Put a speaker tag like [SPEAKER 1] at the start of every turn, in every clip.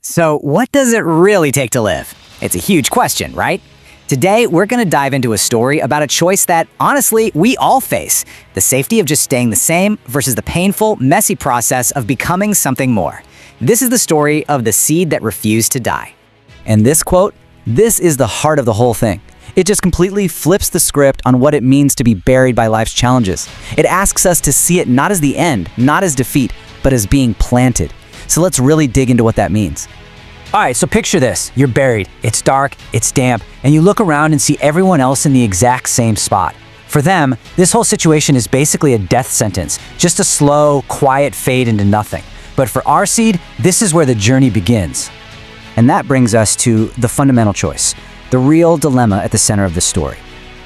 [SPEAKER 1] So, what does it really take to live? It's a huge question, right? Today, we're going to dive into a story about a choice that, honestly, we all face. The safety of just staying the same versus the painful, messy process of becoming something more. This is the story of the seed that refused to die.
[SPEAKER 2] And this quote, this is the heart of the whole thing. It just completely flips the script on what it means to be buried by life's challenges. It asks us to see it not as the end, not as defeat, but as being planted. So let's really dig into what that means.
[SPEAKER 3] All right, so picture this. You're buried. It's dark, it's damp, and you look around and see everyone else in the exact same spot. For them, this whole situation is basically a death sentence, just a slow, quiet fade into nothing. But for our seed, this is where the journey begins.
[SPEAKER 2] And that brings us to the fundamental choice, the real dilemma at the center of the story.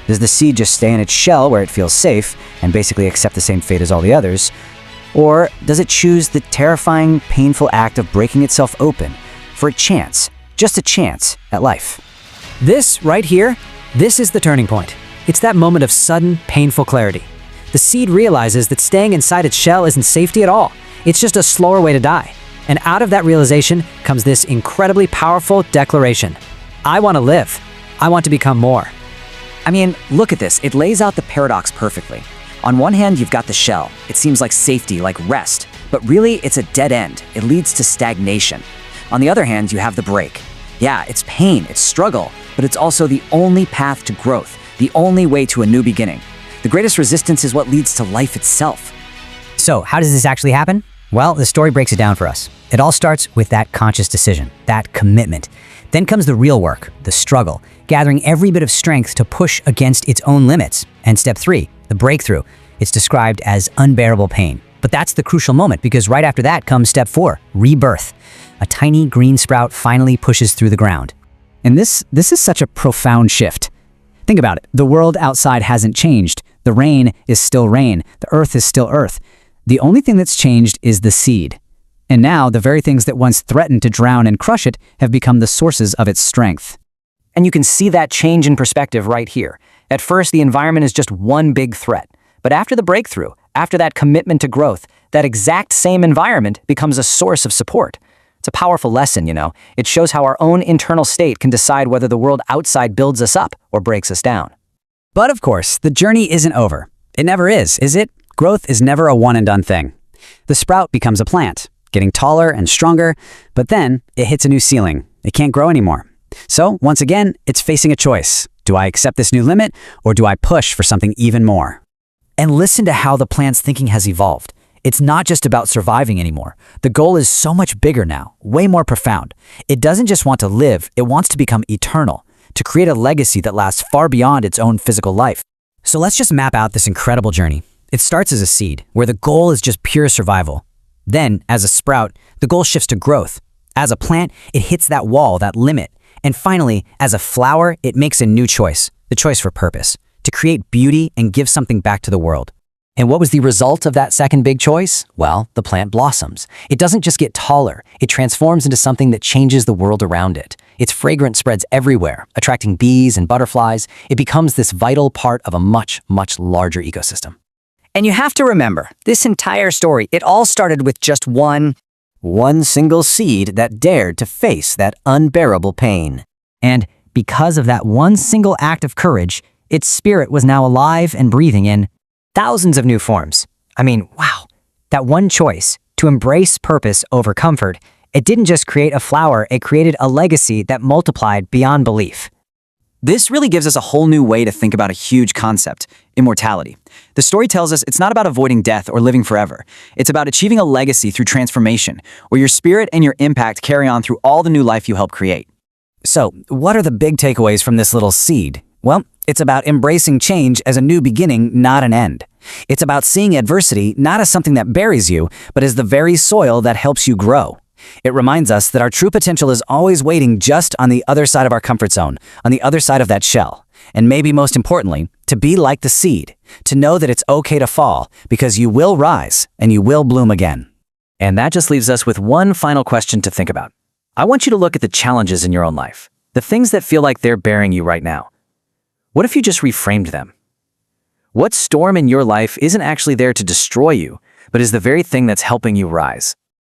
[SPEAKER 2] Does the seed just stay in its shell where it feels safe and basically accept the same fate as all the others? Or does it choose the terrifying, painful act of breaking itself open for a chance, just a chance, at life?
[SPEAKER 3] This right here, this is the turning point. It's that moment of sudden, painful clarity. The seed realizes that staying inside its shell isn't safety at all. It's just a slower way to die. And out of that realization comes this incredibly powerful declaration. I want to live. I want to become more.
[SPEAKER 1] I mean, look at this. It lays out the paradox perfectly. On one hand, you've got the shell. It seems like safety, like rest. But really, it's a dead end. It leads to stagnation. On the other hand, you have the break. Yeah, it's pain, it's struggle, but it's also the only path to growth, the only way to a new beginning. The greatest resistance is what leads to life itself.
[SPEAKER 3] So, how does this actually happen? Well, the story breaks it down for us. It all starts with that conscious decision, that commitment. Then comes the real work, the struggle, gathering every bit of strength to push against its own limits. And step 3, the breakthrough. It's described as unbearable pain. But that's the crucial moment, because right after that comes step 4, rebirth. A tiny green sprout finally pushes through the ground.
[SPEAKER 2] And this is such a profound shift. Think about it. The world outside hasn't changed. The rain is still rain. The earth is still earth. The only thing that's changed is the seed. And now the very things that once threatened to drown and crush it have become the sources of its strength.
[SPEAKER 1] And you can see that change in perspective right here. At first, the environment is just one big threat. But after the breakthrough, after that commitment to growth, that exact same environment becomes a source of support. It's a powerful lesson, you know. It shows how our own internal state can decide whether the world outside builds us up or breaks us down.
[SPEAKER 2] But of course, the journey isn't over. It never is it? Growth is never a one-and-done thing. The sprout becomes a plant, getting taller and stronger, but then it hits a new ceiling. It can't grow anymore. So, once again, it's facing a choice. Do I accept this new limit, or do I push for something even more?
[SPEAKER 3] And listen to how the plant's thinking has evolved. It's not just about surviving anymore. The goal is so much bigger now, way more profound. It doesn't just want to live, it wants to become eternal, to create a legacy that lasts far beyond its own physical life. So let's just map out this incredible journey. It starts as a seed, where the goal is just pure survival. Then, as a sprout, the goal shifts to growth. As a plant, it hits that wall, that limit. And finally, as a flower, it makes a new choice, the choice for purpose, to create beauty and give something back to the world. And what was the result of that second big choice? Well, the plant blossoms. It doesn't just get taller, it transforms into something that changes the world around it. Its fragrance spreads everywhere, attracting bees and butterflies. It becomes this vital part of a much, much larger ecosystem.
[SPEAKER 1] And you have to remember, this entire story, it all started with just one single seed that dared to face that unbearable pain.
[SPEAKER 3] And because of that one single act of courage, its spirit was now alive and breathing in thousands of new forms. I mean, wow. That one choice, to embrace purpose over comfort, it didn't just create a flower, it created a legacy that multiplied beyond belief.
[SPEAKER 1] This really gives us a whole new way to think about a huge concept, immortality. The story tells us it's not about avoiding death or living forever. It's about achieving a legacy through transformation, where your spirit and your impact carry on through all the new life you help create.
[SPEAKER 2] So, what are the big takeaways from this little seed? Well, it's about embracing change as a new beginning, not an end. It's about seeing adversity not as something that buries you, but as the very soil that helps you grow. It reminds us that our true potential is always waiting just on the other side of our comfort zone, on the other side of that shell. And maybe most importantly, to be like the seed, to know that it's okay to fall, because you will rise and you will bloom again.
[SPEAKER 1] And that just leaves us with one final question to think about. I want you to look at the challenges in your own life, the things that feel like they're burying you right now. What if you just reframed them? What storm in your life isn't actually there to destroy you, but is the very thing that's helping you rise?